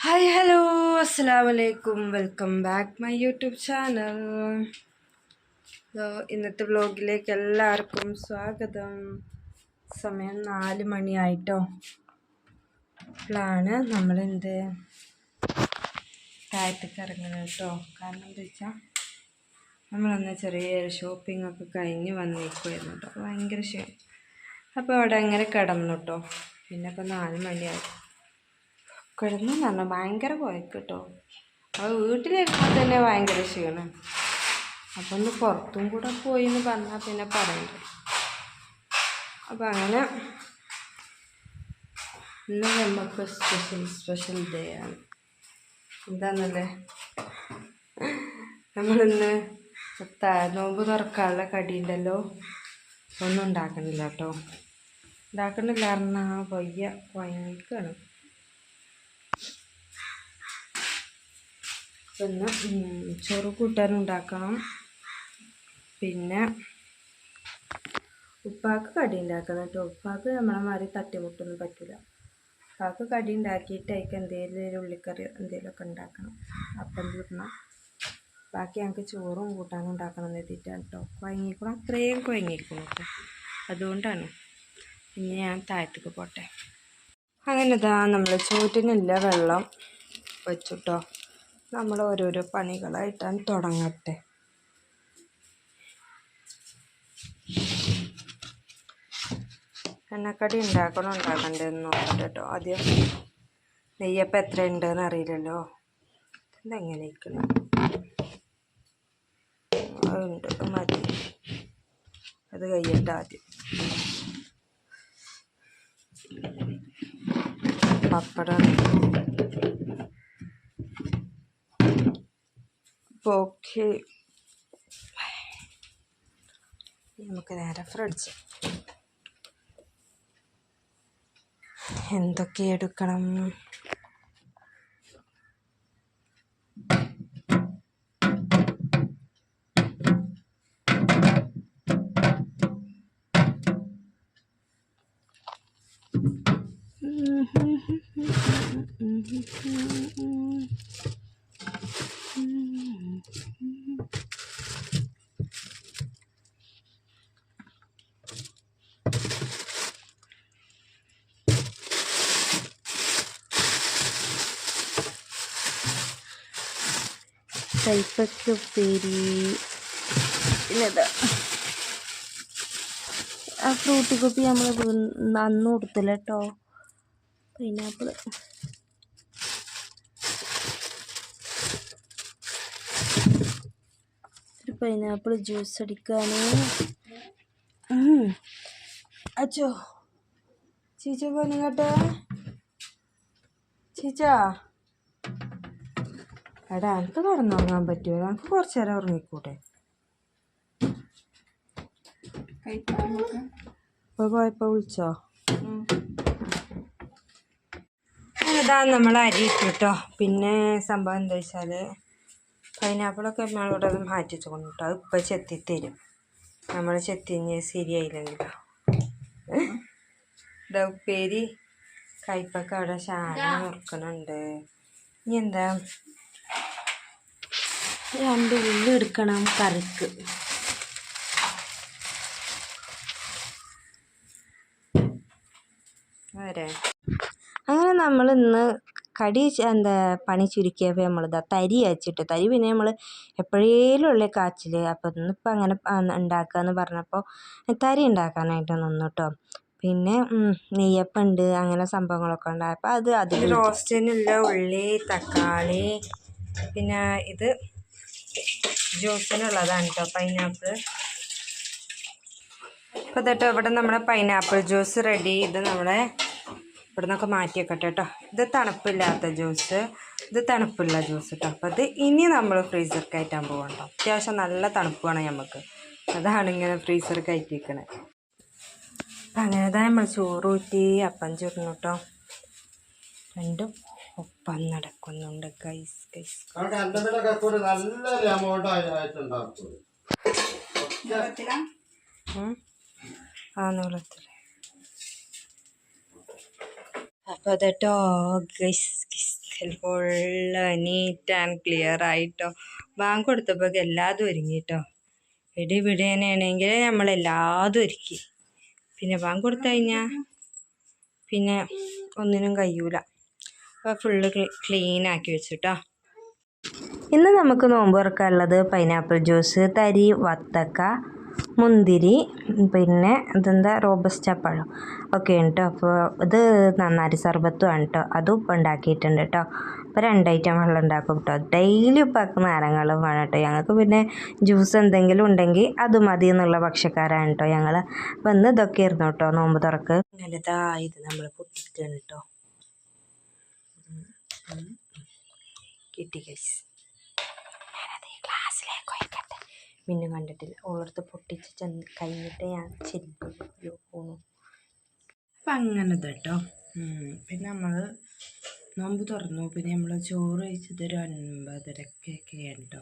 Hi hello അസ്സലാമലൈക്കും welcome back my YouTube channel. ഇന്നത്തെ വ്ലോഗിലേക്ക് എല്ലാവർക്കും സ്വാഗതം. സമയം 4 മണിയായിട്ടോ. അപ്പോഴാണ് നമ്മളെന്ത് താഴത്തേക്ക് ഇറങ്ങുന്നത് കേട്ടോ. കാരണം എന്താ വെച്ചാൽ നമ്മളന്ന് ചെറിയൊരു ഷോപ്പിംഗ് ഒക്കെ കഴിഞ്ഞ് വന്നിരിക്കുമായിരുന്നു കേട്ടോ. ഭയങ്കര ക്ഷീണം. അപ്പോൾ അവിടെ അങ്ങനെ കിടന്നു കേട്ടോ. പിന്നെ ഇപ്പോൾ 4 മണിയായി. കിടന്നു പറഞ്ഞാൽ ഭയങ്കര കുഴക്ക് കേട്ടോ. അത് വീട്ടിലിരുന്നാൽ തന്നെ ഭയങ്കര ക്ഷീണം. അപ്പം ഒന്ന് പുറത്തും കൂടെ പോയി എന്ന് പറഞ്ഞാൽ പിന്നെ പറയണ്ട. അപ്പം അങ്ങനെ ഇന്ന് നമുക്ക് സ്പെഷ്യൽ ഡേ ആണ്. എന്താണെന്നല്ലേ, നമ്മളിന്ന് നോമ്പ് തുറക്കാനുള്ള കടിയുണ്ടല്ലോ, ഒന്നും ഉണ്ടാക്കണില്ല കേട്ടോ. ഉണ്ടാക്കണില്ല പറഞ്ഞാൽ കുഴക്കാണ്. പിന്നെ ചോറ് കൂട്ടാൻ ഉണ്ടാക്കണം. പിന്നെ ഉപ്പാക്ക് കടി ഉണ്ടാക്കണം കേട്ടോ. ഉപ്പാക്ക് നമ്മളെ മാതിരി തട്ടിമുട്ടൊന്നും പറ്റില്ല. ഉപ്പാക്ക് കടി ഉണ്ടാക്കിയിട്ട് അതിക്ക് എന്തെങ്കിലും ഒരു ഉള്ളിക്കറി എന്തെങ്കിലുമൊക്കെ ഉണ്ടാക്കണം. അപ്പം തിന്നണം. ബാക്കി ഞങ്ങൾക്ക് ചോറും കൂട്ടാനും ഉണ്ടാക്കണം എന്ന് എഴുതിയിട്ടാണ് കേട്ടോ. കുഴങ്ങിക്കണം, അത്രയും കുഴങ്ങിക്കണം കേട്ടോ. അതുകൊണ്ടാണ്. പിന്നെ ഞാൻ താഴത്തേക്ക് പോട്ടെ. അങ്ങനെ ഇതാ നമ്മൾ ചോറ്റിനില്ല വെള്ളം വെച്ചു കേട്ടോ. നമ്മൾ ഓരോരോ പണികളായിട്ടാണ് തുടങ്ങട്ടെ. എണ്ണക്കടി ഉണ്ടാക്കണ്ടേന്ന് നോക്കട്ടെ കേട്ടോ. ആദ്യം നെയ്യപ്പം എത്ര ഉണ്ടെന്ന് അറിയില്ലല്ലോ. ഇതെങ്ങനെ ഇരിക്കണം, അതുണ്ട്, മതി. അത് കഴിയട്ടെ ആദ്യം. പപ്പടം ഓക്കെ. നമുക്ക് നേരെ ഫ്രിഡ്ജ് എന്തൊക്കെ എടുക്കണം. കൈപ്പക്ക ഉപ്പേരി. പിന്നെതാ ആ ഫ്രൂട്ടി കോപ്പി നമ്മൾ അന്ന് കൊടുത്തില്ല കേട്ടോ. പൈനാപ്പിൾ. ഒരു പൈനാപ്പിൾ ജ്യൂസ് അടിക്കാൻ. അച്ചോ ചീച്ച പോന്നിങ്ങട്ടെ. ചീച്ചാ, എടാ എനിക്ക് കിടന്നുറങ്ങാൻ പറ്റുമോ? നമുക്ക് കുറച്ച് നേരം ഉറങ്ങിക്കൂടെ? ഇപ്പോൾ പോയപ്പോൾ വിളിച്ചോ? അതാ നമ്മൾ അരി ഇട്ടു കേട്ടോ. പിന്നെ സംഭവം എന്താ വെച്ചാൽ പൈനാപ്പിളൊക്കെ നമ്മളോട് അത് മാറ്റിച്ചു കൊണ്ട് കേട്ടോ. അത് ഇപ്പം ചെത്തിത്തരും. നമ്മൾ ചെത്തിഞ്ഞ് ശരിയായില്ലെങ്കിലോ. ഇതാ ഉപ്പേരി കയ്പൊക്കെ അവിടെ ശാല മുറുക്കണുണ്ട്. ഇനി എന്താ, 2 ഉള്ളി എടുക്കണം കറിക്ക്. വരെ അങ്ങനെ നമ്മൾ ഇന്ന് കടി പണി ചുരുക്കിയപ്പോൾ നമ്മളിതാ തരി അയച്ചിട്ട്. തരി പിന്നെ നമ്മൾ എപ്പോഴേലും ഉള്ള കാച്ചിൽ. അപ്പോൾ ഇന്നിപ്പോൾ അങ്ങനെ ഉണ്ടാക്കാമെന്ന് പറഞ്ഞപ്പോൾ തരി ഉണ്ടാക്കാനായിട്ട് നിന്നു കേട്ടോ. പിന്നെ നെയ്യപ്പം ഉണ്ട്, അങ്ങനെ സംഭവങ്ങളൊക്കെ ഉണ്ട്. അപ്പോൾ അതിൽ റോസ്റ്റിനുള്ള ഉള്ളി, തക്കാളി, പിന്നെ ഇത് ജ്യൂസിനുള്ളതാണ് കേട്ടോ, പൈനാപ്പിൾ. അപ്പോൾ ഇതട്ടോ ഇവിടെ നമ്മുടെ പൈനാപ്പിൾ ജ്യൂസ് റെഡി. ഇത് നമ്മളെ ഇവിടെ നിന്നൊക്കെ മാറ്റി വെക്കട്ടെ കേട്ടോ. ഇത് തണുപ്പില്ലാത്ത ജ്യൂസ്, ഇത് തണുപ്പുള്ള ജ്യൂസ് കേട്ടോ. അപ്പോൾ ഇത് ഇനി നമ്മൾ ഫ്രീസർ കയറ്റാൻ പോകണ്ടോ. അത്യാവശ്യം നല്ല തണുപ്പ് വേണം നമുക്ക്. അതാണ് ഇങ്ങനെ ഫ്രീസർ കയറ്റി വെക്കണേ. അപ്പം അങ്ങനെ നമ്മൾ ചോറൂറ്റി അപ്പം ചുരുന്നു കേട്ടോ. രണ്ടും ഒപ്പം നടക്കുന്നുണ്ട് ഗൈസ്. ആ നീളത്തിൽ അപ്പോൾ അതെട്ടോ ഫുള്ള് നീറ്റ് ആൻഡ് ക്ലിയർ ആയിട്ടോ. ബാങ്ക് കൊടുത്തപ്പോൾ എല്ലാതും ഒരുങ്ങിട്ടോ. ഇവിടെയാണെങ്കിൽ നമ്മളെല്ലാതും ഒരുക്കി. പിന്നെ ബാങ്ക് കൊടുത്തു കഴിഞ്ഞാൽ പിന്നെ ഒന്നിനും കഴിയൂല. അപ്പോൾ ഫുള്ള് ക്ലീനാക്കി വെച്ചിട്ടോ. ഇന്ന് നമുക്ക് നോമ്പ് തുറക്കാനുള്ളത് പൈനാപ്പിൾ ജ്യൂസ്, തരി വത്തക്ക, മുന്തിരി, പിന്നെ ഇതെന്താ റോബസ്റ്റ പഴം ഒക്കെയാണ് കേട്ടോ. അപ്പോൾ ഇത് നന്നാരി സർബത്തുമാണ് കേട്ടോ. അതും ഉപ്പ് ഉണ്ടാക്കിയിട്ടുണ്ട് കേട്ടോ. അപ്പോൾ 2 ഐറ്റം വെള്ളം ഉണ്ടാക്കും കേട്ടോ. ഡെയിലി ഉപ്പാക്ക് നാരങ്ങളും വേണം കേട്ടോ. ഞങ്ങൾക്ക് പിന്നെ ജ്യൂസ് എന്തെങ്കിലും ഉണ്ടെങ്കിൽ അത് മതി എന്നുള്ള പക്ഷക്കാരാണ് കേട്ടോ ഞങ്ങൾ. അപ്പോൾ ഇന്ന് ഇതൊക്കെ ആയിരുന്നു കേട്ടോ നോമ്പ് തുറക്ക്. അങ്ങനെ ഇത് നമ്മൾ പൊട്ടിക്കുകയാണ് കേട്ടോ. കിട്ടി ഗൈസ്. ഗ്ലാസ്സിലേക്ക് ഒഴിക്കട്ടെ. മിന്നും കണ്ടിട്ടില്ല. ഓളടുത്ത് പൊട്ടിച്ച് കഴിഞ്ഞിട്ട് ഞാൻ ചെല്ലുമ്പോൾ പോണു. അപ്പം അങ്ങനെ കേട്ടോ. പിന്നെ നമ്മൾ നോമ്പ് തുറന്നു. പിന്നെ നമ്മൾ ചോറ് കഴിച്ചത് ഒരു 9:30-ഒക്കെയാണ് കേട്ടോ.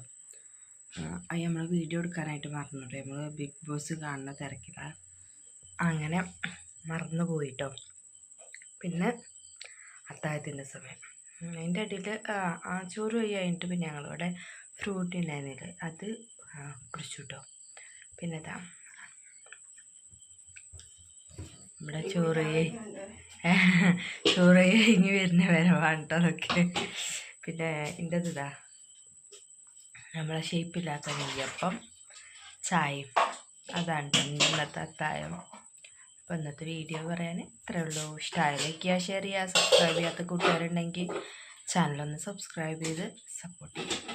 അത് നമ്മൾ വീഡിയോ എടുക്കാനായിട്ട് മറന്നു കേട്ടോ. നമ്മൾ ബിഗ് ബോസ് കാണുന്ന തിരക്കിലാണ്, അങ്ങനെ മറന്നു പോയിട്ടോ. പിന്നെ അത്താഴത്തിൻ്റെ സമയം അതിൻ്റെ ഇടയിൽ ചോറ് കഴിഞ്ഞിട്ട് പിന്നെ ഞങ്ങളിവിടെ ഫ്രൂട്ടി ഉണ്ടായിരുന്നില്ല, അത് കുടിച്ചു കേട്ടോ. പിന്നെ ഇവിടെ ചോറ് കഴിഞ്ഞ് വരുന്ന വരവാണ് കേട്ടോ അതൊക്കെ. പിന്നെ എൻ്റെ നമ്മളെ ഷേപ്പില്ലാത്ത നെയ്യപ്പം ചായയും അതാണ് ഇന്നത്തെ അത്താഴം. അപ്പോൾ ഇന്നത്തെ വീഡിയോ പറയാൻ ഇത്രയേ ഉള്ളൂ. ഇഷ്ടമായ ലൈക്ക് ചെയ്യുക, ഷെയർ ചെയ്യുക. സബ്സ്ക്രൈബ് ചെയ്യാത്ത കൂട്ടുകാരുണ്ടെങ്കിൽ ചാനലൊന്ന് സബ്സ്ക്രൈബ് ചെയ്ത് സപ്പോർട്ട് ചെയ്യുക.